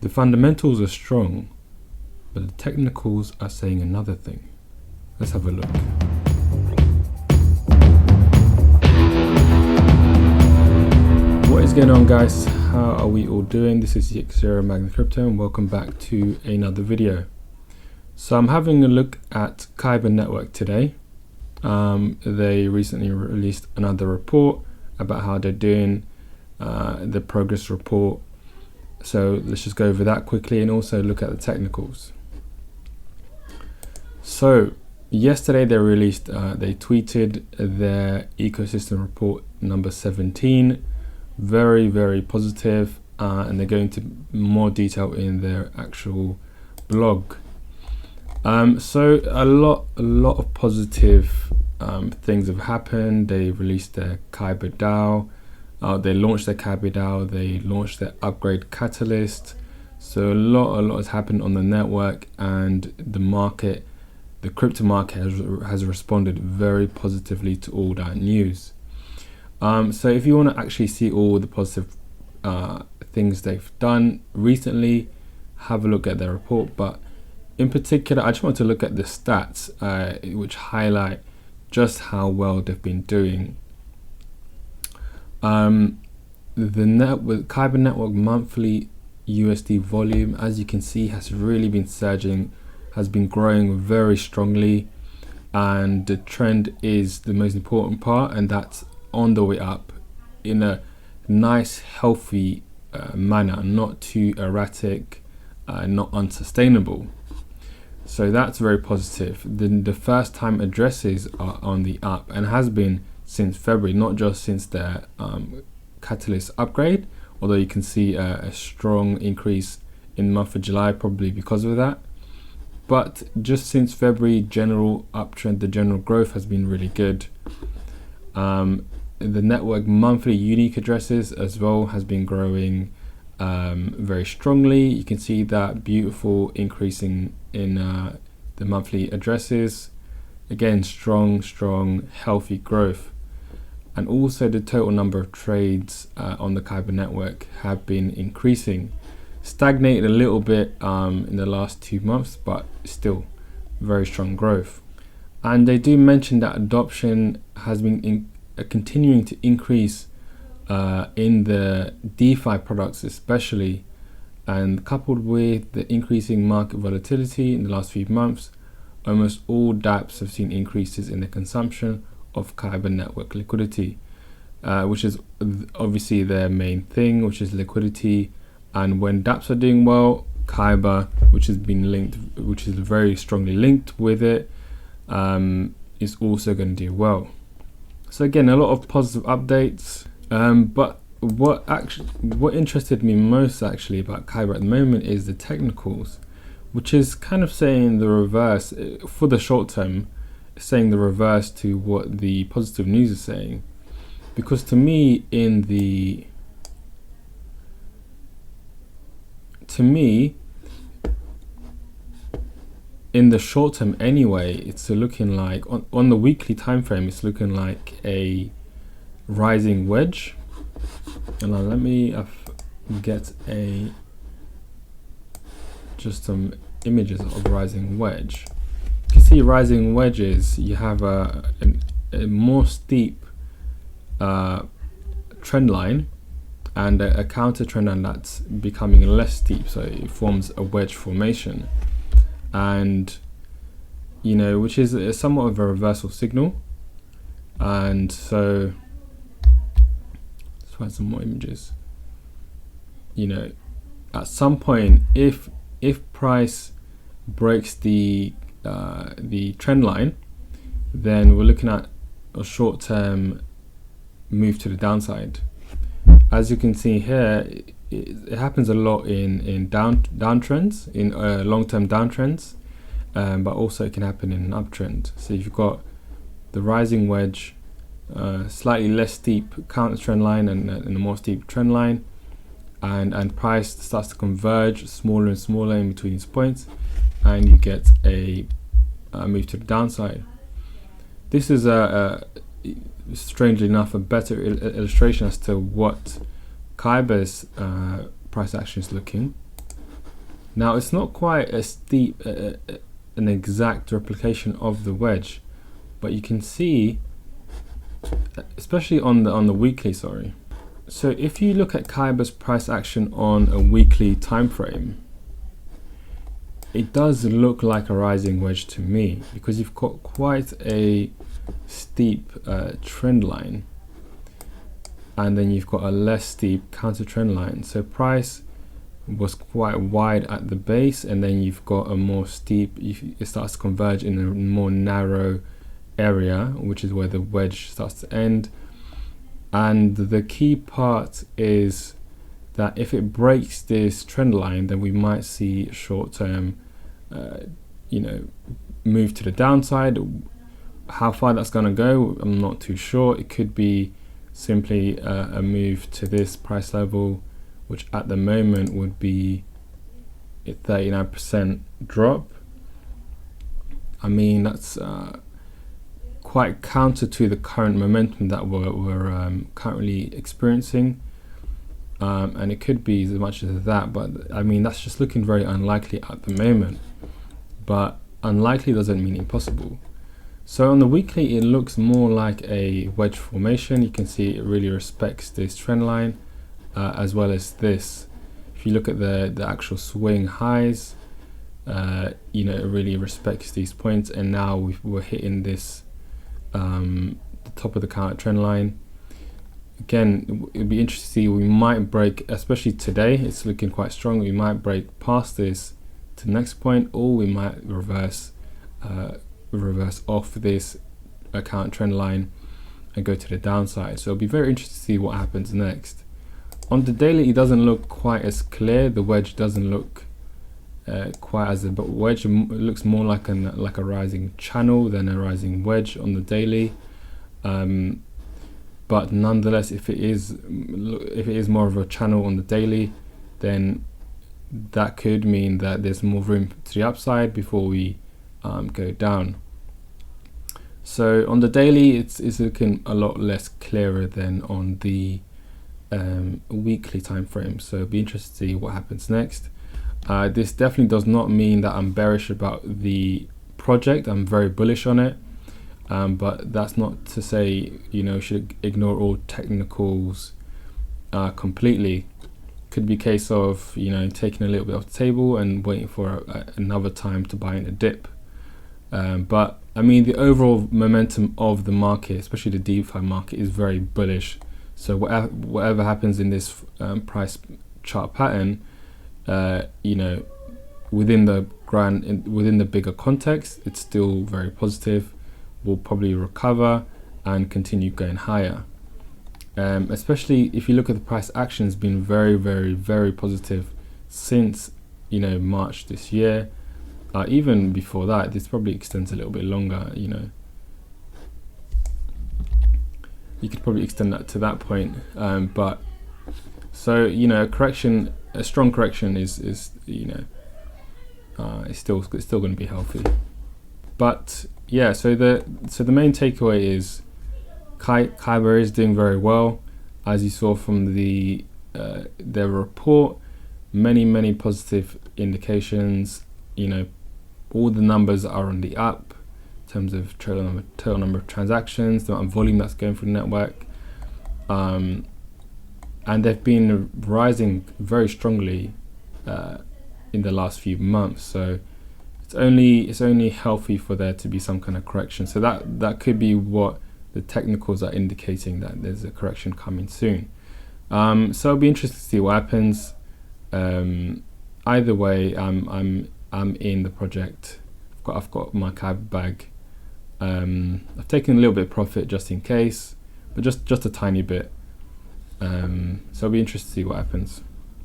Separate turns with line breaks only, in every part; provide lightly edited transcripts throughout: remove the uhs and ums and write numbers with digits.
The fundamentals are strong, but the technicals are saying another thing. Let's have a look. What is going on, guys? How are we all doing? This is Zero Magna Crypto and welcome back to another video. So I'm having a look at Kyber network today. They recently released another report about how they're doing, the progress report. So let's just go over that quickly and also look at the technicals. So yesterday they released, they tweeted their ecosystem report number 17. Very, very positive, and they go into more detail in their actual blog. So a lot of positive things have happened. They released their Kyber DAO. They launched their Kyber DAO. They launched their upgrade catalyst. So a lot has happened on the network, and the market, the crypto market, has responded very positively to all that news. So if you want to actually see all the positive things they've done recently, have a look at their report. But in particular, I just want to look at the stats, which highlight just how well they've been doing. The Kyber network monthly USD volume, as you can see, has really been surging, has been growing very strongly, and the trend is the most important part, and that's on the way up in a nice, healthy manner, not too erratic, not unsustainable. So that's very positive. The first time addresses are on the up and has been since February, not just since their catalyst upgrade, although you can see a strong increase in the month of July, probably because of that. But just since February, general uptrend, the general growth has been really good. The network monthly unique addresses as well has been growing very strongly. You can see that beautiful increasing in the monthly addresses. Again, strong, healthy growth. And also the total number of trades on the Kyber network have been increasing. Stagnated a little bit in the last 2 months, but still very strong growth. And they do mention that adoption has been continuing to increase in the DeFi products especially, and coupled with the increasing market volatility in the last few months, almost all dApps have seen increases in the consumption of Kyber network liquidity, which is obviously their main thing, which is liquidity. And when dApps are doing well, Kyber, which has been linked, which is very strongly linked with it, is also going to do well. So again, a lot of positive updates. But what interested me most actually about Kyber at the moment is the technicals, which is kind of saying the reverse for the short term, saying the reverse to what the positive news is saying. Because to me, in the short term anyway, it's looking like on the weekly time frame, it's looking like a rising wedge. And now let me get just some images of rising wedge. You can see rising wedges, you have a more steep trend line and a counter trend line that's becoming less steep, so it forms a wedge formation, and which is somewhat of a reversal signal. And so let's find some more images. At some point, if price breaks the trend line, then we're looking at a short-term move to the downside. As you can see here, it happens a lot in downtrends, in long-term downtrends, but also it can happen in an uptrend. So if you've got the rising wedge, slightly less steep counter trend line and a more steep trend line, and price starts to converge smaller and smaller in between these points, and you get a move to the downside. This is strangely enough a better illustration as to what Kyber's price action is looking. Now it's not quite a steep, an exact replication of the wedge, but you can see, especially on the weekly, sorry. So if you look at Kyber's price action on a weekly time frame, it does look like a rising wedge to me, because you've got quite a steep trend line, and then you've got a less steep counter trend line. So price was quite wide at the base, and then you've got a more steep, it starts to converge in a more narrow area, which is where the wedge starts to end. And the key part is that if it breaks this trend line, then we might see short-term move to the downside. How far that's going to go, I'm not too sure. It could be simply a move to this price level, which at the moment would be a 39% drop. I mean, that's quite counter to the current momentum that we're currently experiencing, and it could be as much as that, but I mean, that's just looking very unlikely at the moment. But unlikely doesn't mean impossible. So on the weekly, it looks more like a wedge formation. You can see it really respects this trend line, as well as this. If you look at the actual swing highs, it really respects these points, and now we're hitting this the top of the counter trend line. Again, it'd be interesting to see, we might break, especially today, it's looking quite strong. We might break past this to the next point, or we might reverse off this counter trend line and go to the downside. So it'll be very interesting to see what happens next. On the daily, it doesn't look quite as clear. The wedge doesn't look quite as a wedge. It looks more like a rising channel than a rising wedge on the daily. But nonetheless, if it is more of a channel on the daily, then that could mean that there's more room to the upside before we go down. So on the daily, it's looking a lot less clearer than on the weekly time frame. So it'll be interesting to see what happens next. This definitely does not mean that I'm bearish about the project. I'm very bullish on it, but that's not to say you should ignore all technicals completely. Could be a case of taking a little bit off the table and waiting for another time to buy in a dip. But I mean, the overall momentum of the market, especially the DeFi market, is very bullish. So whatever happens in this price chart pattern, within the bigger context, it's still very positive. We'll probably recover and continue going higher. Especially if you look at the price action, has been very, very, very positive since March this year. Even before that, this probably extends a little bit longer. You could probably extend that to that point. But so a strong correction is it's still going to be healthy. But yeah, so the main takeaway is Kyber is doing very well, as you saw from their report. Many positive indications. All the numbers are on the up in terms of total number of transactions, the amount of volume that's going through the network, and they've been rising very strongly in the last few months. So it's only healthy for there to be some kind of correction. So that could be what the technicals are indicating, that there's a correction coming soon. So it'll be interesting to see what happens. Either way, I'm in the project. I've got my Kyber bag. I've taken a little bit of profit just in case, but just a tiny bit. So it'll be interesting to see what happens.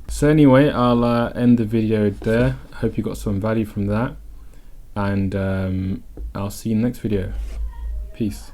So anyway, I'll end the video there. I hope you got some value from that, and I'll see you in the next video. Peace.